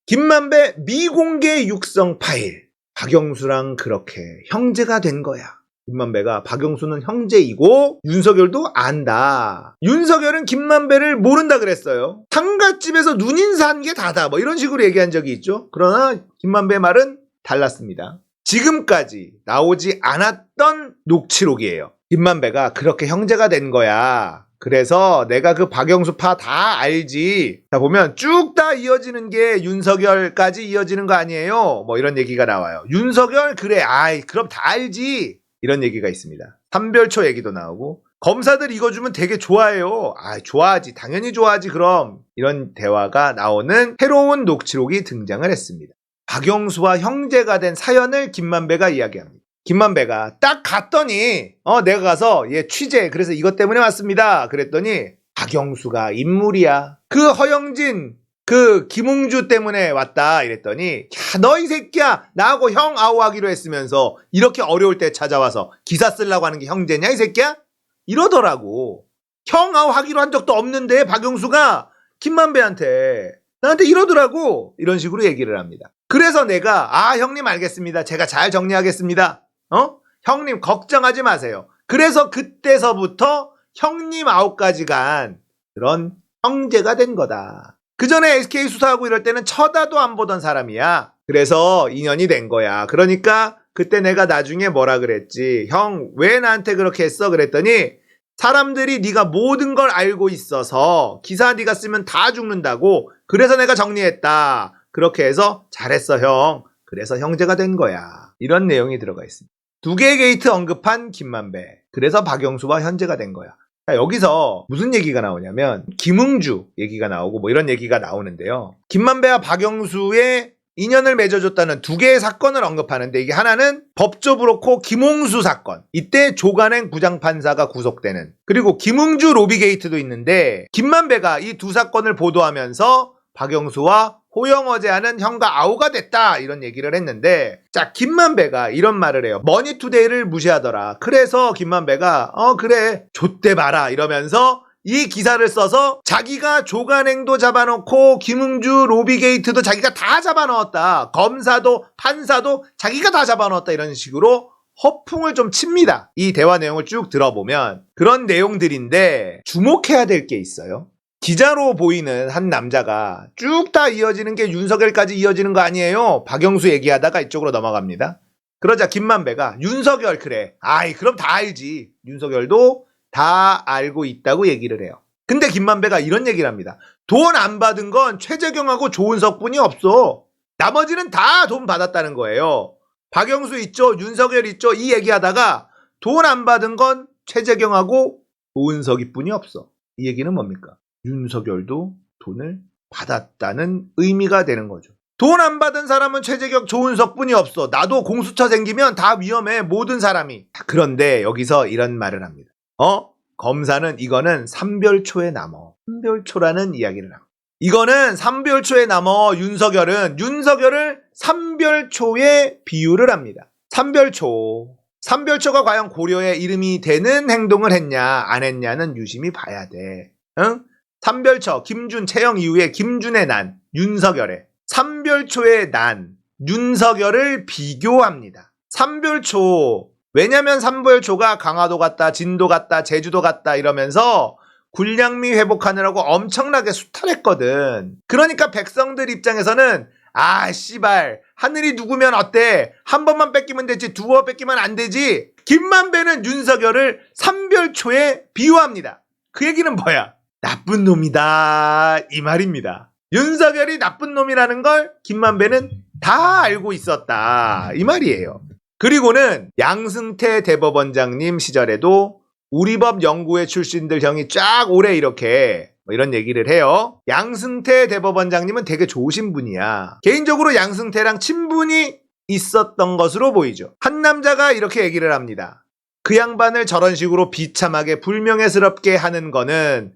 김만배 미공개 육성 파일. 박영수랑 그렇게 형제가 된 거야. 김만배가 박영수는 형제이고 윤석열도 안다. 윤석열은 김만배를 모른다 그랬어요. 상갓집에서 눈인사한 게 다다. 뭐 이런 식으로 얘기한 적이 있죠. 그러나 김만배의 말은 달랐습니다. 지금까지 나오지 않았던 녹취록이에요. 김만배가 그렇게 형제가 된 거야. 그래서 내가 그 박영수파 다 알지. 자, 보면 쭉 다 이어지는 게 윤석열까지 이어지는 거 아니에요? 뭐 이런 얘기가 나와요. 윤석열 그래. 아이 그럼 다 알지. 이런 얘기가 있습니다. 삼별초 얘기도 나오고 검사들 이거 주면 되게 좋아해요. 아 좋아하지. 당연히 좋아하지 그럼. 이런 대화가 나오는 새로운 녹취록이 등장을 했습니다. 박영수와 형제가 된 사연을 김만배가 이야기합니다. 김만배가 딱 갔더니 내가 가서 얘 취재 그래서 이것 때문에 왔습니다. 그랬더니 박영수가 인물이야. 그 허영진 그 김웅주 때문에 왔다 이랬더니 야, 너 이 새끼야 나하고 형 아우하기로 했으면서 이렇게 어려울 때 찾아와서 기사 쓰려고 하는 게 형제냐 이 새끼야? 이러더라고. 형 아우 하기로 한 적도 없는데 박영수가 김만배한테 나한테 이러더라고. 이런 식으로 얘기를 합니다. 그래서 내가 형님 알겠습니다. 제가 잘 정리하겠습니다. 형님 걱정하지 마세요. 그래서 그때서부터 형님 아웃까지 간 그런 형제가 된 거다. 그 전에 SK 수사하고 이럴 때는 쳐다도 안 보던 사람이야. 그래서 인연이 된 거야. 그러니까 그때 내가 나중에 뭐라 그랬지. 형 왜 나한테 그렇게 했어? 그랬더니 사람들이 네가 모든 걸 알고 있어서 기사 네가 쓰면 다 죽는다고. 그래서 내가 정리했다. 그렇게 해서 잘했어 형. 그래서 형제가 된 거야. 이런 내용이 들어가 있습니다. 두 개의 게이트 언급한 김만배. 그래서 박영수와 형제가 된 거야. 자, 여기서 무슨 얘기가 나오냐면 김웅주 얘기가 나오고 뭐 이런 얘기가 나오는데요. 김만배와 박영수의 인연을 맺어줬다는 두 개의 사건을 언급하는데 이게 하나는 법조 브로커 김홍수 사건. 이때 조간행 부장판사가 구속되는. 그리고 김웅주 로비 게이트도 있는데 김만배가 이 두 사건을 보도하면서 박영수와 호영어제하는 형과 아우가 됐다 이런 얘기를 했는데 자 김만배가 이런 말을 해요. 머니투데이를 무시하더라. 그래서 김만배가 그래 좆대 봐라 이러면서 이 기사를 써서 자기가 조간행도 잡아놓고 김웅주 로비게이트도 자기가 다 잡아넣었다. 검사도 판사도 자기가 다 잡아넣었다 이런 식으로 허풍을 좀 칩니다. 이 대화 내용을 쭉 들어보면 그런 내용들인데 주목해야 될 게 있어요. 기자로 보이는 한 남자가 쭉 다 이어지는 게 윤석열까지 이어지는 거 아니에요? 박영수 얘기하다가 이쪽으로 넘어갑니다. 그러자 김만배가 윤석열 그래. 아이 그럼 다 알지. 윤석열도 다 알고 있다고 얘기를 해요. 근데 김만배가 이런 얘기를 합니다. 돈 안 받은 건 최재경하고 조은석뿐이 없어. 나머지는 다 돈 받았다는 거예요. 박영수 있죠? 윤석열 있죠? 이 얘기하다가 돈 안 받은 건 최재경하고 조은석이 뿐이 없어. 이 얘기는 뭡니까? 윤석열도 돈을 받았다는 의미가 되는 거죠. 돈 안 받은 사람은 최재경, 조은석 뿐이 없어. 나도 공수처 생기면 다 위험해. 모든 사람이. 그런데 여기서 이런 말을 합니다. 검사는 이거는 삼별초에 남어. 삼별초라는 이야기를 합니다. 이거는 삼별초에 남어. 윤석열을 삼별초에 비유를 합니다. 삼별초가 과연 고려의 이름이 되는 행동을 했냐 안 했냐는 유심히 봐야 돼. 응? 삼별초, 김준, 채영 이후에 김준의 난, 윤석열의 삼별초의 난, 윤석열을 비교합니다. 삼별초, 왜냐면 삼별초가 강화도 갔다, 진도 갔다, 제주도 갔다 이러면서 군량미 회복하느라고 엄청나게 수탈했거든. 그러니까 백성들 입장에서는 씨발 하늘이 누구면 어때? 한 번만 뺏기면 되지 두 번 뺏기면 안 되지. 김만배는 윤석열을 삼별초에 비유합니다. 그 얘기는 뭐야? 나쁜 놈이다 이 말입니다. 윤석열이 나쁜 놈이라는 걸 김만배는 다 알고 있었다 이 말이에요. 그리고는 양승태 대법원장님 시절에도 우리법 연구회 출신들 형이 쫙 오래 이렇게 이런 얘기를 해요. 양승태 대법원장님은 되게 좋으신 분이야. 개인적으로 양승태랑 친분이 있었던 것으로 보이죠. 한 남자가 이렇게 얘기를 합니다. 그 양반을 저런 식으로 비참하게 불명예스럽게 하는 거는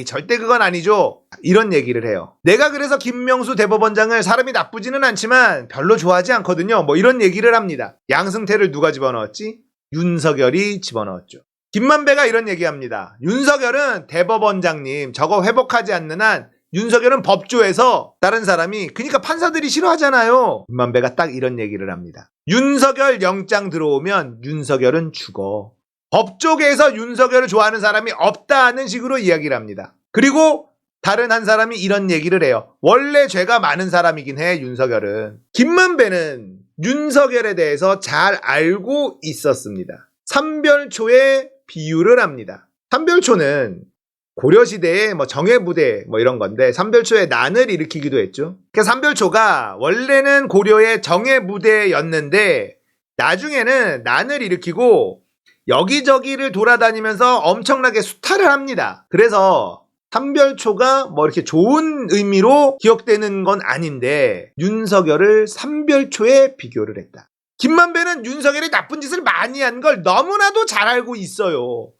절대 그건 아니죠. 이런 얘기를 해요. 내가 그래서 김명수 대법원장을 사람이 나쁘지는 않지만 별로 좋아하지 않거든요. 이런 얘기를 합니다. 양승태를 누가 집어넣었지? 윤석열이 집어넣었죠. 김만배가 이런 얘기합니다. 윤석열은 대법원장님 저거 회복하지 않는 한 윤석열은 법조에서 다른 사람이 그러니까 판사들이 싫어하잖아요. 김만배가 딱 이런 얘기를 합니다. 윤석열 영장 들어오면 윤석열은 죽어. 법조계에서 윤석열을 좋아하는 사람이 없다는 식으로 이야기를 합니다. 그리고 다른 한 사람이 이런 얘기를 해요. 원래 죄가 많은 사람이긴 해, 윤석열은. 김만배는 윤석열에 대해서 잘 알고 있었습니다. 삼별초에 비유를 합니다. 삼별초는 고려시대의 정예부대 이런 건데 삼별초에 난을 일으키기도 했죠. 그러니까 삼별초가 원래는 고려의 정예부대였는데 나중에는 난을 일으키고 여기저기를 돌아다니면서 엄청나게 수탈을 합니다. 그래서 삼별초가 이렇게 좋은 의미로 기억되는 건 아닌데 윤석열을 삼별초에 비교를 했다. 김만배는 윤석열이 나쁜 짓을 많이 한 걸 너무나도 잘 알고 있어요.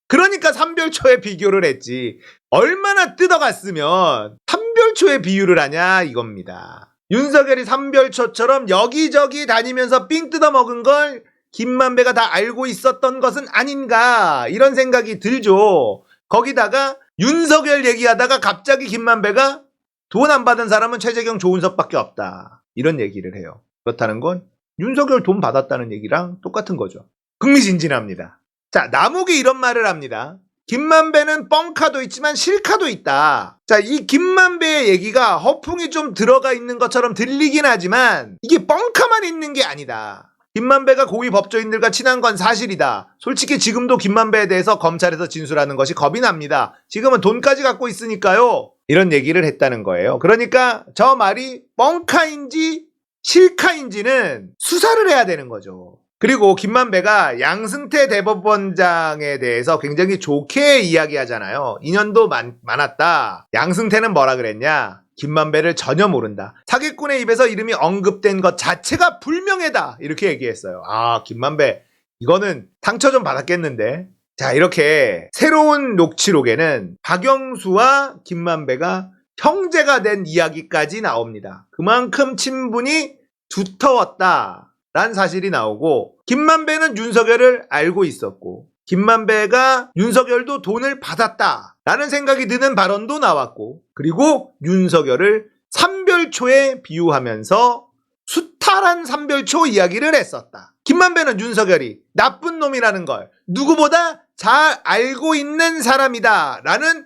그러니까 삼별초에 비교를 했지. 얼마나 뜯어갔으면 삼별초에 비유를 하냐 이겁니다. 윤석열이 삼별초처럼 여기저기 다니면서 삥 뜯어먹은 걸 김만배가 다 알고 있었던 것은 아닌가 이런 생각이 들죠. 거기다가 윤석열 얘기하다가 갑자기 김만배가 돈 안 받은 사람은 최재경, 조은석밖에 없다 이런 얘기를 해요. 그렇다는 건 윤석열 돈 받았다는 얘기랑 똑같은 거죠. 흥미진진합니다. 자, 남욱이 이런 말을 합니다. 김만배는 뻥카도 있지만 실카도 있다. 자, 이 김만배의 얘기가 허풍이 좀 들어가 있는 것처럼 들리긴 하지만 이게 뻥카만 있는 게 아니다. 김만배가 고위 법조인들과 친한 건 사실이다. 솔직히 지금도 김만배에 대해서 검찰에서 진술하는 것이 겁이 납니다. 지금은 돈까지 갖고 있으니까요. 이런 얘기를 했다는 거예요. 그러니까 저 말이 뻥카인지 실카인지는 수사를 해야 되는 거죠. 그리고 김만배가 양승태 대법원장에 대해서 굉장히 좋게 이야기하잖아요. 인연도 많았다. 양승태는 뭐라 그랬냐? 김만배를 전혀 모른다. 사기꾼의 입에서 이름이 언급된 것 자체가 불명예다. 이렇게 얘기했어요. 아, 김만배 이거는 상처 좀 받았겠는데. 자, 이렇게 새로운 녹취록에는 박영수와 김만배가 형제가 된 이야기까지 나옵니다. 그만큼 친분이 두터웠다라는 사실이 나오고 김만배는 윤석열을 알고 있었고 김만배가 윤석열도 돈을 받았다라는 생각이 드는 발언도 나왔고 그리고 윤석열을 삼별초에 비유하면서 수탈한 삼별초 이야기를 했었다. 김만배는 윤석열이 나쁜 놈이라는 걸 누구보다 잘 알고 있는 사람이다 라는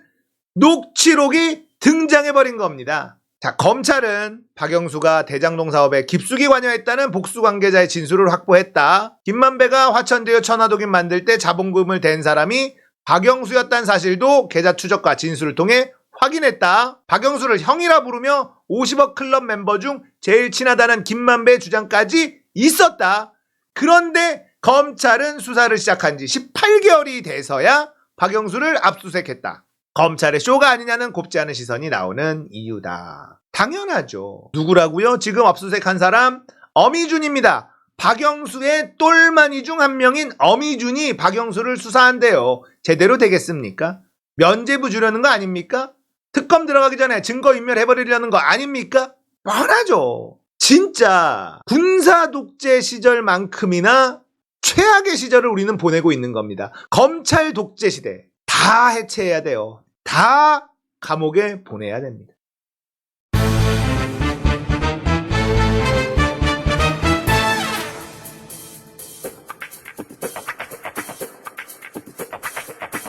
녹취록이 등장해버린 겁니다. 자, 검찰은 박영수가 대장동 사업에 깊숙이 관여했다는 복수 관계자의 진술을 확보했다. 김만배가 화천대유 천화도긴 만들 때 자본금을 댄 사람이 박영수였다는 사실도 계좌 추적과 진술을 통해 확인했다. 박영수를 형이라 부르며 50억 클럽 멤버 중 제일 친하다는 김만배의 주장까지 있었다. 그런데 검찰은 수사를 시작한 지 18개월이 돼서야 박영수를 압수수색했다. 검찰의 쇼가 아니냐는 곱지 않은 시선이 나오는 이유다. 당연하죠. 누구라고요? 지금 압수수색한 사람 어미준입니다. 박영수의 똘마니 중 한 명인 어미준이 박영수를 수사한대요. 제대로 되겠습니까? 면죄부 주려는 거 아닙니까? 특검 들어가기 전에 증거인멸해버리려는 거 아닙니까? 뻔하죠. 진짜 군사 독재 시절만큼이나 최악의 시절을 우리는 보내고 있는 겁니다. 검찰 독재 시대 다 해체해야 돼요. 다 감옥에 보내야 됩니다.